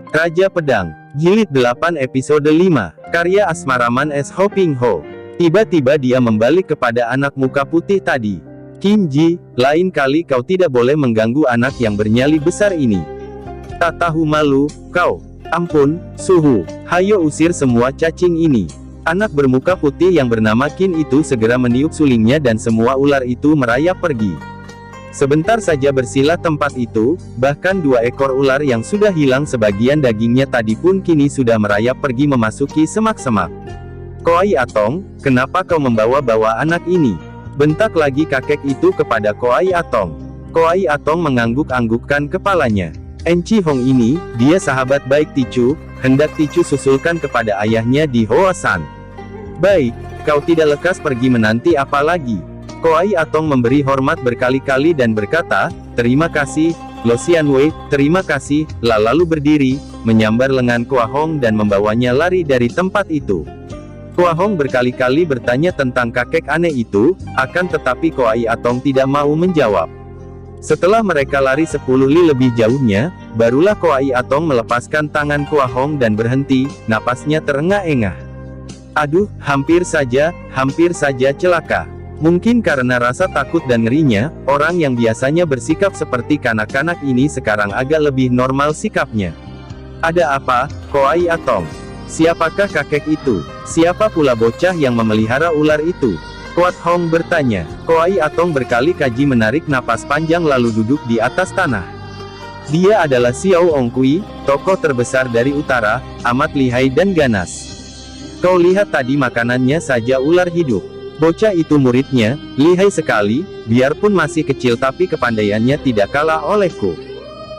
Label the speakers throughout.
Speaker 1: Raja Pedang, Jilid 8 Episode 5, karya Asmaraman S. Ho Ping Ho. Tiba-tiba dia membalik kepada anak muka putih tadi. Qin Ji, lain kali kau tidak boleh mengganggu anak yang bernyali besar ini. Tak tahu malu, kau. Ampun, Suhu, hayo usir semua cacing ini. Anak bermuka putih yang bernama Qin itu segera meniup sulingnya dan semua ular itu merayap pergi. Sebentar saja bersilah tempat itu, bahkan 2 ekor ular yang sudah hilang sebagian dagingnya tadi pun kini sudah merayap pergi memasuki semak-semak. Koai Atong, kenapa kau membawa-bawa anak ini? Bentak lagi kakek itu kepada Koai Atong. Koai Atong mengangguk-anggukkan kepalanya. Enci Hong ini, dia sahabat baik Ticu, hendak Ticu susulkan kepada ayahnya di Hoasan. Baik, kau tidak lekas pergi menanti apa lagi? Koai Atong memberi hormat berkali-kali dan berkata, terima kasih, Lo Xianwei, terima kasih, lalu berdiri, menyambar lengan Kua Hong dan membawanya lari dari tempat itu. Kua Hong berkali-kali bertanya tentang kakek aneh itu, akan tetapi Koai Atong tidak mau menjawab. Setelah mereka lari 10 li lebih jauhnya, barulah Koai Atong melepaskan tangan Kua Hong dan berhenti, napasnya terengah-engah. Aduh, hampir saja celaka. Mungkin karena rasa takut dan ngerinya, orang yang biasanya bersikap seperti kanak-kanak ini sekarang agak lebih normal sikapnya. Ada apa, Koai Atong? Siapakah kakek itu? Siapa pula bocah yang memelihara ular itu? Kuat Hong bertanya. Koai Atong berkali-kali menarik napas panjang lalu duduk di atas tanah. Dia adalah Xiao Ongkui, tokoh terbesar dari utara, amat lihai dan ganas. Kau lihat tadi makanannya saja ular hidup. Bocah itu muridnya, lihai sekali, biarpun masih kecil tapi kepandaiannya tidak kalah olehku.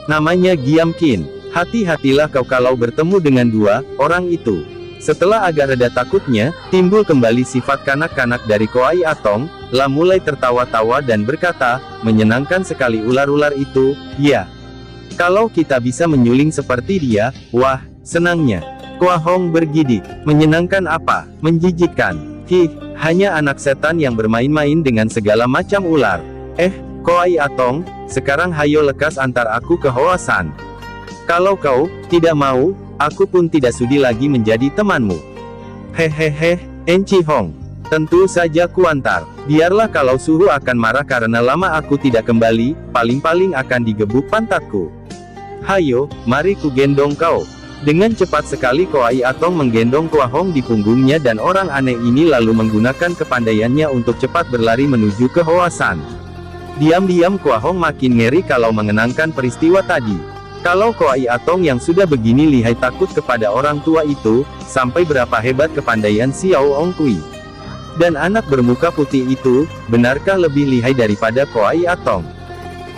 Speaker 1: Namanya Giam Qin. Hati-hatilah kau kalau bertemu dengan 2 orang itu. Setelah agak reda takutnya, timbul kembali sifat kanak-kanak dari Koai Atong, lah mulai tertawa-tawa dan berkata, menyenangkan sekali ular-ular itu, ya. Kalau kita bisa menyuling seperti dia, wah, senangnya. Kua Hong bergidik, menyenangkan apa, menjijikkan. Hanya anak setan yang bermain-main dengan segala macam ular. Koai Atong, sekarang hayo lekas antar aku ke Hoasan. Kalau kau tidak mau, aku pun tidak sudi lagi menjadi temanmu. Hehehe, Enci Hong. Tentu saja kuantar. Biarlah kalau Suhu akan marah karena lama aku tidak kembali, paling-paling akan digebuk pantatku. Hayo, mari ku gendong kau. Dengan cepat sekali Koai Atong menggendong Kua Hong di punggungnya dan orang aneh ini lalu menggunakan kepandaiannya untuk cepat berlari menuju ke Hoasan. Diam-diam Kua Hong makin ngeri kalau mengenangkan peristiwa tadi. Kalau Koai Atong yang sudah begini lihai takut kepada orang tua itu, sampai berapa hebat kepandaian Xiao Ongkui. Dan anak bermuka putih itu, benarkah lebih lihai daripada Koai Atong?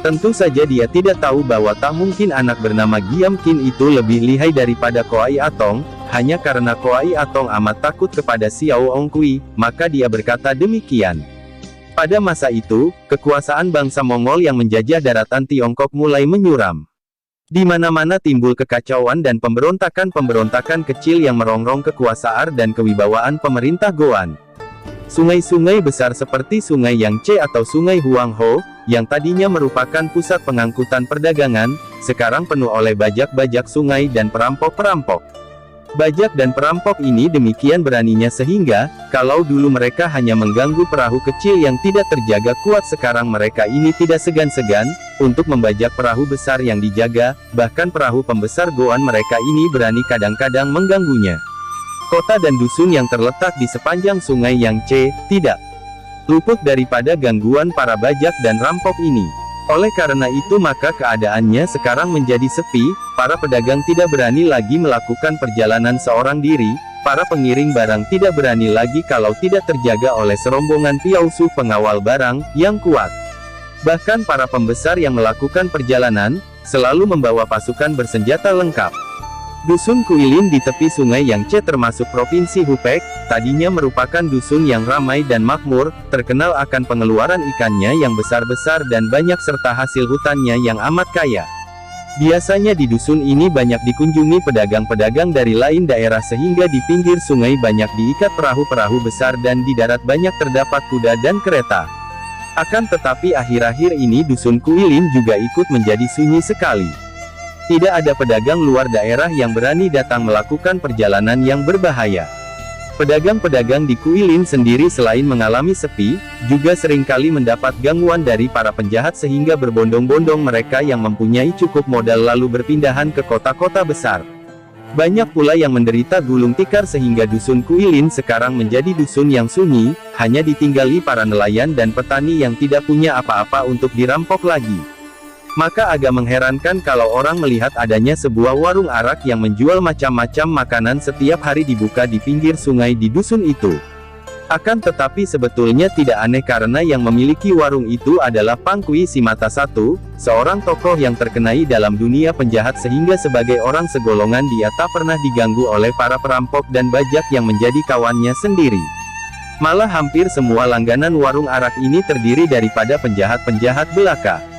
Speaker 1: Tentu saja dia tidak tahu bahwa tak mungkin anak bernama Giam Qin itu lebih lihai daripada Koai Atong, hanya karena Koai Atong amat takut kepada Xiao Ongkui, maka dia berkata demikian. Pada masa itu, kekuasaan bangsa Mongol yang menjajah daratan Tiongkok mulai menyuram. Di mana-mana timbul kekacauan dan pemberontakan-pemberontakan kecil yang merongrong kekuasaan dan kewibawaan pemerintah Goan. Sungai-sungai besar seperti Sungai Yangtze atau Sungai Huangho, yang tadinya merupakan pusat pengangkutan perdagangan, sekarang penuh oleh bajak-bajak sungai dan perampok-perampok. Bajak dan perampok ini demikian beraninya sehingga, kalau dulu mereka hanya mengganggu perahu kecil yang tidak terjaga kuat, sekarang mereka ini tidak segan-segan untuk membajak perahu besar yang dijaga, bahkan perahu pembesar Goan mereka ini berani kadang-kadang mengganggunya. Kota dan dusun yang terletak di sepanjang Sungai Yangtze, tidak luput daripada gangguan para bajak dan rampok ini. Oleh karena itu maka keadaannya sekarang menjadi sepi, para pedagang tidak berani lagi melakukan perjalanan seorang diri, para pengiring barang tidak berani lagi kalau tidak terjaga oleh serombongan piausu pengawal barang, yang kuat. Bahkan para pembesar yang melakukan perjalanan, selalu membawa pasukan bersenjata lengkap. Dusun Kuilin di tepi Sungai Yangtze termasuk Provinsi Hupek, tadinya merupakan dusun yang ramai dan makmur, terkenal akan pengeluaran ikannya yang besar-besar dan banyak serta hasil hutannya yang amat kaya. Biasanya di dusun ini banyak dikunjungi pedagang-pedagang dari lain daerah sehingga di pinggir sungai banyak diikat perahu-perahu besar dan di darat banyak terdapat kuda dan kereta. Akan tetapi akhir-akhir ini dusun Kuilin juga ikut menjadi sunyi sekali. Tidak ada pedagang luar daerah yang berani datang melakukan perjalanan yang berbahaya. Pedagang-pedagang di Guilin sendiri selain mengalami sepi, juga seringkali mendapat gangguan dari para penjahat sehingga berbondong-bondong mereka yang mempunyai cukup modal lalu berpindahan ke kota-kota besar. Banyak pula yang menderita gulung tikar sehingga dusun Guilin sekarang menjadi dusun yang sunyi, hanya ditinggali para nelayan dan petani yang tidak punya apa-apa untuk dirampok lagi. Maka agak mengherankan kalau orang melihat adanya sebuah warung arak yang menjual macam-macam makanan setiap hari dibuka di pinggir sungai di dusun itu. Akan tetapi sebetulnya tidak aneh karena yang memiliki warung itu adalah Pangkui Simata I, seorang tokoh yang terkenai dalam dunia penjahat sehingga sebagai orang segolongan dia tak pernah diganggu oleh para perampok dan bajak yang menjadi kawannya sendiri. Malah hampir semua langganan warung arak ini terdiri daripada penjahat-penjahat belaka.